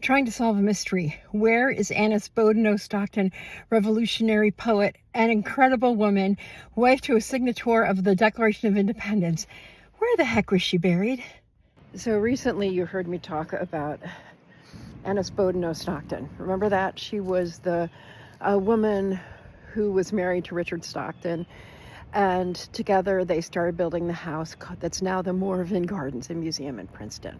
trying to solve a mystery. Where is Annis Boudinot Stockton, revolutionary poet, an incredible woman, wife to a signator of the Declaration of Independence? Where the heck was she buried? So recently you heard me talk about Annis Boudinot Stockton. Remember that? She was the woman who was married to Richard Stockton, and together they started building the house that's now the Moorvin Gardens and Museum in Princeton.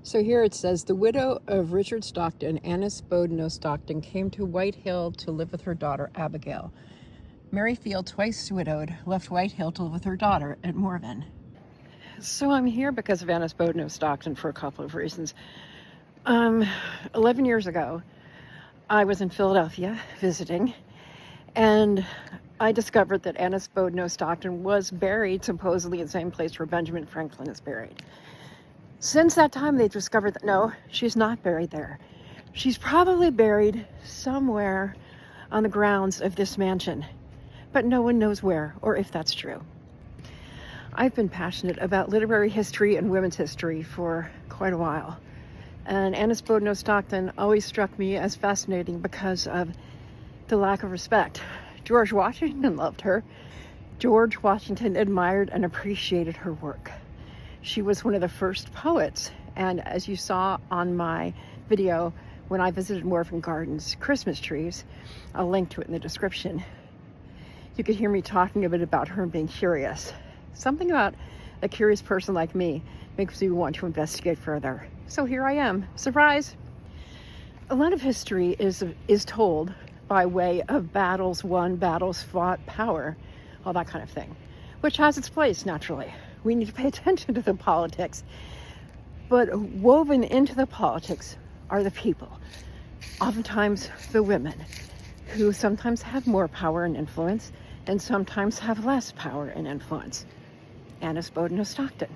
So here it says, the widow of Richard Stockton, Annis Boudinot Stockton, came to White Hill to live with her daughter, Abigail. Mary Field, twice widowed, left White Hill to live with her daughter at Moorvin. So I'm here because of Annis Boudinot Stockton for a couple of reasons. 11 years ago, I was in Philadelphia visiting, and I discovered that Annis Boudinot Stockton was buried supposedly in the same place where Benjamin Franklin is buried. Since that time, they discovered that no, she's not buried there. She's probably buried somewhere on the grounds of this mansion, but no one knows where or if that's true. I've been passionate about literary history and women's history for quite a while, and Annis Boudinot Stockton always struck me as fascinating because of the lack of respect. George Washington loved her. George Washington admired and appreciated her work. She was one of the first poets, and as you saw on my video when I visited Moorvin Gardens Christmas trees, I'll link to it in the description, you could hear me talking a bit about her and being curious. Something about a curious person like me makes me want to investigate further. So here I am. Surprise! A lot of history is told by way of battles won, battles fought, power, all that kind of thing, which has its place, naturally. We need to pay attention to the politics. But woven into the politics are the people, oftentimes the women, who sometimes have more power and influence and sometimes have less power and influence. Annis Boudinot Stockton.